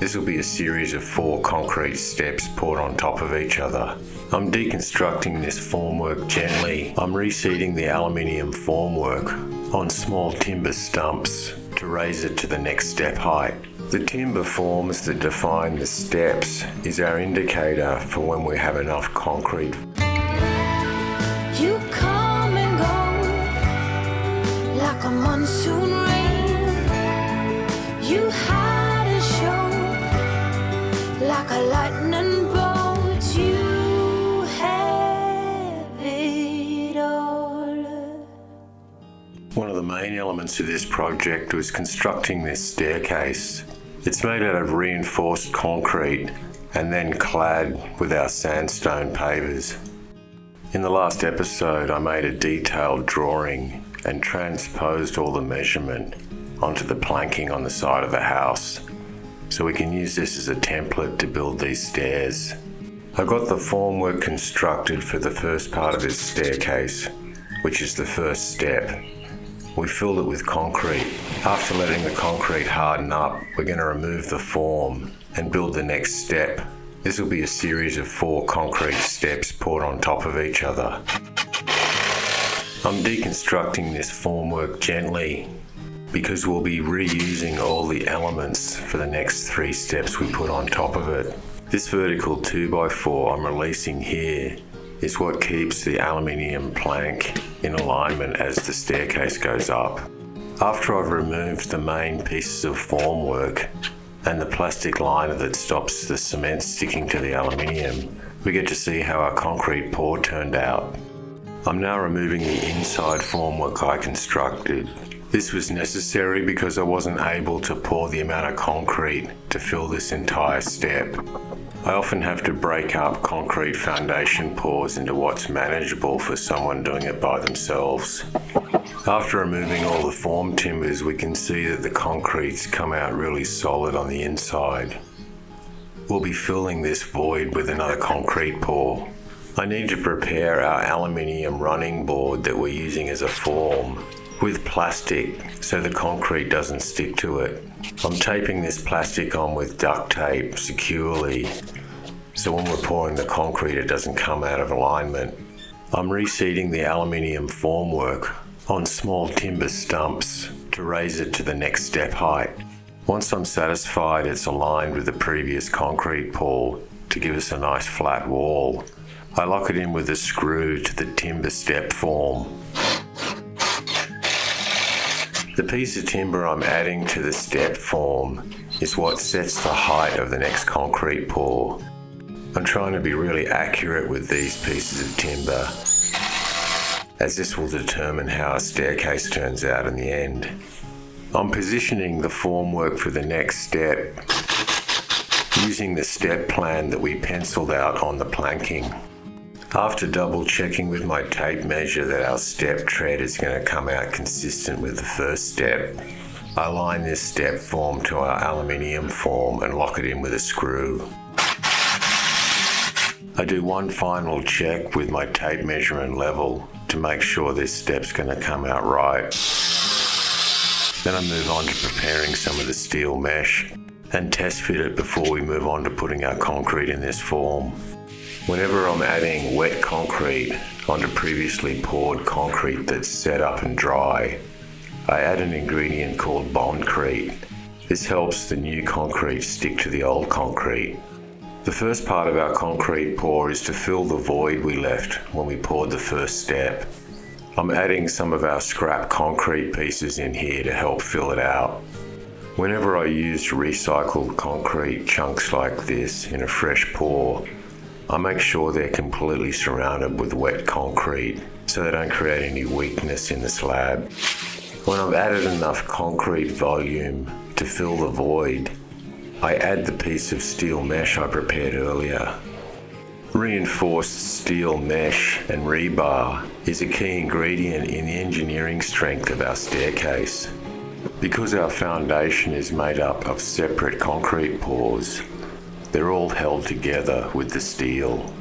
This will be a series of 4 concrete steps poured on top of each other. I'm deconstructing this formwork gently. I'm reseating the aluminium formwork on small timber stumps to raise it to the next step height. The timber forms that define the steps is our indicator for when we have enough concrete. You come and go like a monsoon rain. You hide and show like a lightning bolt. You have it all. One of the main elements of this project was constructing this staircase. It's made out of reinforced concrete and then clad with our sandstone pavers. In the last episode, I made a detailed drawing and transposed all the measurement onto the planking on the side of the house, so we can use this as a template to build these stairs. I got the formwork constructed for the first part of this staircase, which is the first step. We filled it with concrete. After letting the concrete harden up, we're going to remove the form and build the next step. This will be a series of 4 concrete steps poured on top of each other. I'm deconstructing this formwork gently because we'll be reusing all the elements for the next 3 steps we put on top of it. This vertical 2x4 I'm releasing here is what keeps the aluminium plank in alignment as the staircase goes up. After I've removed the main pieces of formwork and the plastic liner that stops the cement sticking to the aluminium, we get to see how our concrete pour turned out. I'm now removing the inside formwork I constructed. This was necessary because I wasn't able to pour the amount of concrete to fill this entire step. I often have to break up concrete foundation pours into what's manageable for someone doing it by themselves. After removing all the form timbers, we can see that the concrete's come out really solid on the inside. We'll be filling this void with another concrete pour. I need to prepare our aluminium running board that we're using as a form with plastic so the concrete doesn't stick to it. I'm taping this plastic on with duct tape securely so when we're pouring the concrete it doesn't come out of alignment. I'm reseating the aluminium formwork on small timber stumps to raise it to the next step height. Once I'm satisfied it's aligned with the previous concrete pour to give us a nice flat wall, I lock it in with a screw to the timber step form. The piece of timber I'm adding to the step form is what sets the height of the next concrete pour. I'm trying to be really accurate with these pieces of timber, as this will determine how a staircase turns out in the end. I'm positioning the formwork for the next step using the step plan that we penciled out on the planking. After double checking with my tape measure that our step tread is going to come out consistent with the first step, I align this step form to our aluminium form and lock it in with a screw. I do one final check with my tape measure and level to make sure this step's going to come out right. Then I move on to preparing some of the steel mesh and test fit it before we move on to putting our concrete in this form. Whenever I'm adding wet concrete onto previously poured concrete that's set up and dry, I add an ingredient called bondcrete. This helps the new concrete stick to the old concrete. The first part of our concrete pour is to fill the void we left when we poured the first step. I'm adding some of our scrap concrete pieces in here to help fill it out. Whenever I use recycled concrete chunks like this in a fresh pour, I make sure they're completely surrounded with wet concrete so they don't create any weakness in the slab. When I've added enough concrete volume to fill the void, I add the piece of steel mesh I prepared earlier. Reinforced steel mesh and rebar is a key ingredient in the engineering strength of our staircase. Because our foundation is made up of separate concrete pours, they're all held together with the steel.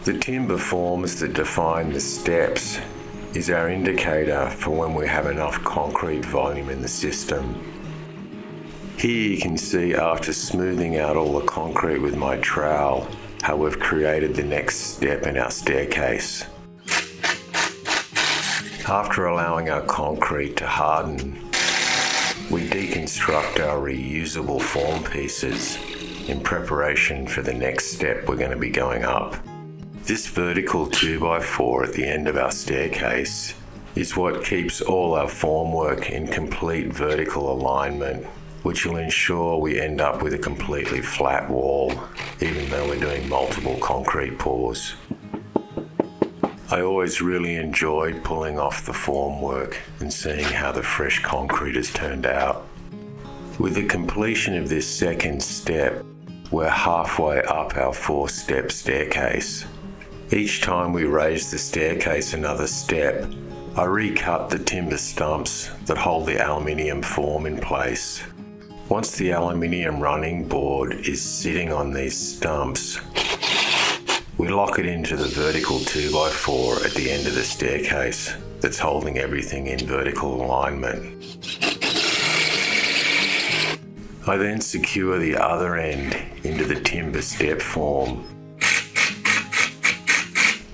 The timber forms that define the steps is our indicator for when we have enough concrete volume in the system. Here you can see, after smoothing out all the concrete with my trowel, how we've created the next step in our staircase. After allowing our concrete to harden, we deconstruct our reusable form pieces in preparation for the next step we're going to be going up. This vertical 2x4 at the end of our staircase is what keeps all our formwork in complete vertical alignment, which will ensure we end up with a completely flat wall, even though we're doing multiple concrete pours. I always really enjoyed pulling off the formwork and seeing how the fresh concrete has turned out. With the completion of this second step, we're halfway up our 4-step staircase. Each time we raise the staircase another step, I recut the timber stumps that hold the aluminium form in place. Once the aluminium running board is sitting on these stumps, we lock it into the vertical 2x4 at the end of the staircase that's holding everything in vertical alignment. I then secure the other end into the timber step form.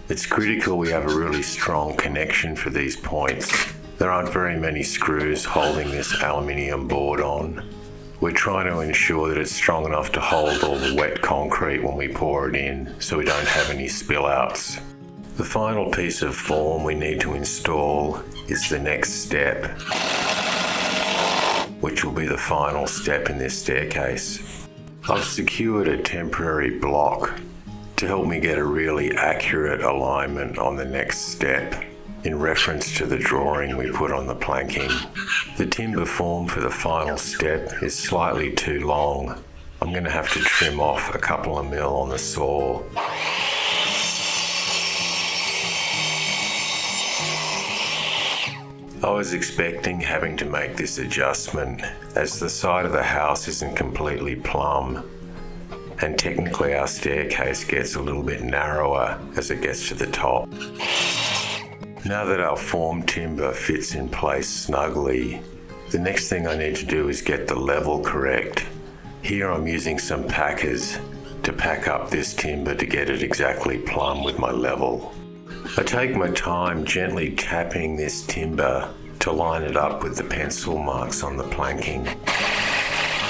It's critical we have a really strong connection for these points. There aren't very many screws holding this aluminium board on. We're trying to ensure that it's strong enough to hold all the wet concrete when we pour it in, so we don't have any spillouts. The final piece of form we need to install is the next step, which will be the final step in this staircase. I've secured a temporary block to help me get a really accurate alignment on the next step in reference to the drawing we put on the planking. The timber form for the final step is slightly too long. I'm going to have to trim off a couple of mil on the saw. I was expecting having to make this adjustment as the side of the house isn't completely plumb, and technically our staircase gets a little bit narrower as it gets to the top. Now that our form timber fits in place snugly, the next thing I need to do is get the level correct. Here I'm using some packers to pack up this timber to get it exactly plumb with my level. I take my time gently tapping this timber to line it up with the pencil marks on the planking.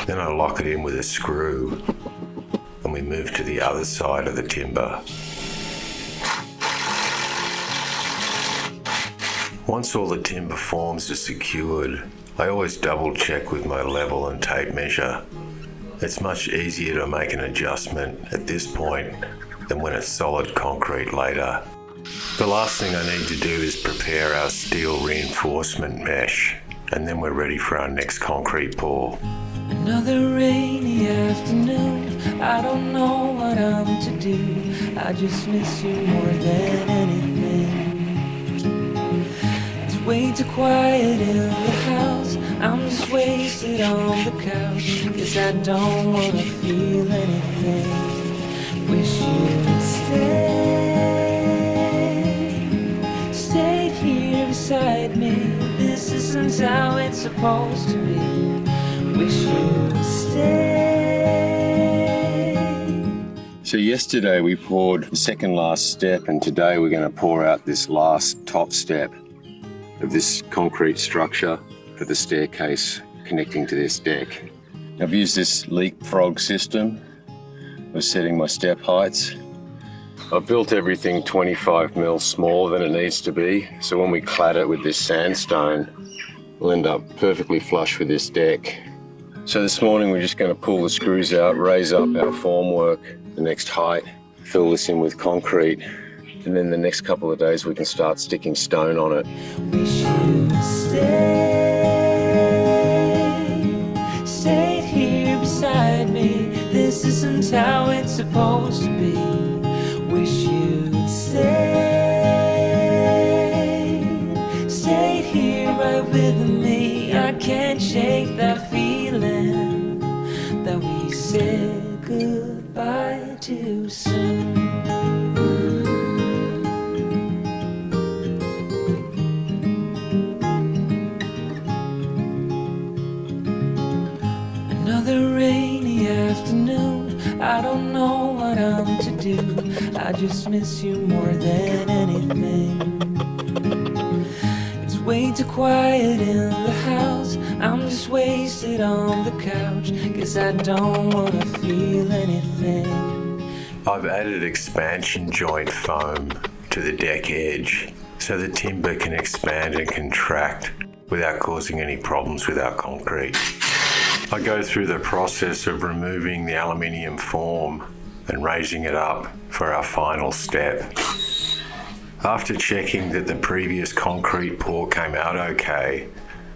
Then I lock it in with a screw and we move to the other side of the timber. Once all the timber forms are secured, I always double check with my level and tape measure. It's much easier to make an adjustment at this point than when it's solid concrete later. The last thing I need to do is prepare our steel reinforcement mesh, and then we're ready for our next concrete pour. Another rainy afternoon, I don't know what I'm to do. I just miss you more than anything. Way too quiet in the house, I'm just wasted on the couch, 'cause I don't wanna feel anything. Wish you'd stayed here beside me. This isn't how it's supposed to be. Wish you'd stayed. So yesterday we poured the second last step, and today we're going to pour out this last top step of this concrete structure for the staircase connecting to this deck. I've used this leapfrog system of setting my step heights. I've built everything 25 mil smaller than it needs to be, so when we clad it with this sandstone, we'll end up perfectly flush with this deck. So this morning we're just going to pull the screws out, raise up our formwork the next height, fill this in with concrete, and then the next couple of days we can start sticking stone on it. Wish you'd stayed here beside me. This isn't how it's supposed to be. Wish you'd stayed here right with me. I can't shake that feeling that we said goodbye too soon. I don't know what I'm to do. I just miss you more than anything. It's way too quiet in the house. I'm just wasted on the couch. Guess I don't wanna feel anything. I've added expansion joint foam to the deck edge so the timber can expand and contract without causing any problems with our concrete. I go through the process of removing the aluminium form and raising it up for our final step. After checking that the previous concrete pour came out okay,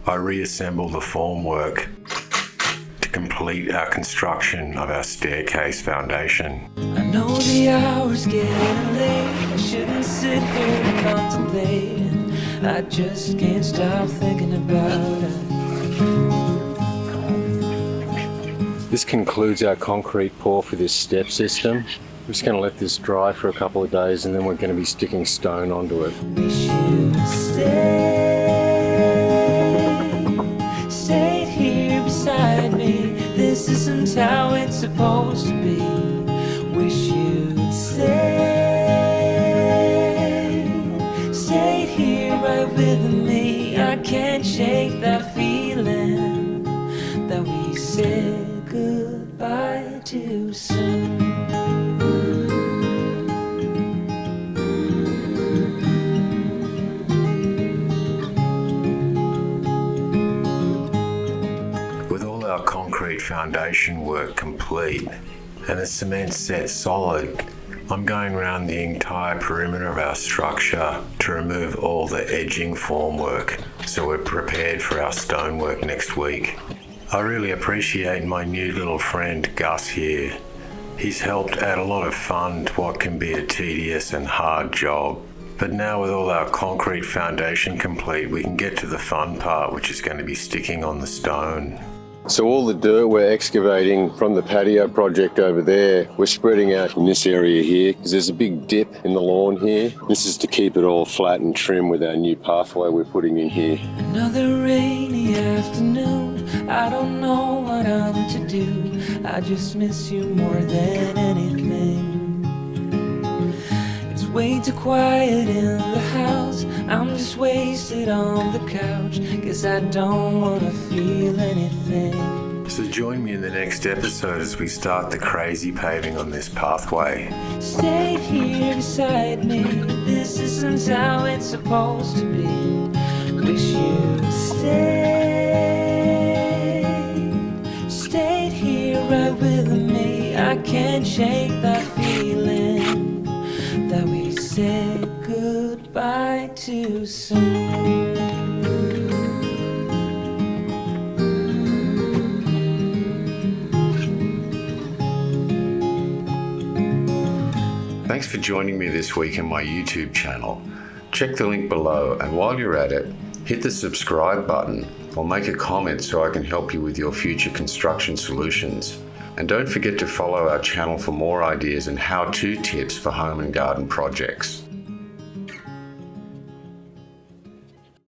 I reassemble the formwork to complete our construction of our staircase foundation. I know the hour's getting late. I shouldn't sit here and contemplate. I just can't stop thinking about it. This concludes our concrete pour for this step system. We're just going to let this dry for a couple of days and then we're going to be sticking stone onto it. Wish you'd stayed here beside me. This isn't how it's supposed to be. Wish you'd stayed here right with me. I can't shake that feeling that we said goodbye too soon. With all our concrete foundation work complete and the cement set solid, I'm going around the entire perimeter of our structure to remove all the edging formwork so we're prepared for our stonework next week. I really appreciate my new little friend Gus here. He's helped add a lot of fun to what can be a tedious and hard job. But now with all our concrete foundation complete, we can get to the fun part, which is going to be sticking on the stone. So all the dirt we're excavating from the patio project over there, we're spreading out in this area here because there's a big dip in the lawn here. This is to keep it all flat and trim with our new pathway we're putting in here. Another rainy afternoon. I don't know what I'm to do. I just miss you more than anything. It's way too quiet in the house. I'm just wasted on the couch. Guess I don't wanna feel anything. So join me in the next episode as we start the crazy paving on this pathway. Stayed here beside me. This isn't how it's supposed to be. Wish you'd stayed here right with me. I can't shake that feeling that we said goodbye too soon. Thanks for joining me this week in my YouTube channel. Check the link below, and while you're at it, hit the subscribe button or make a comment so I can help you with your future construction solutions. And don't forget to follow our channel for more ideas and how-to tips for home and garden projects.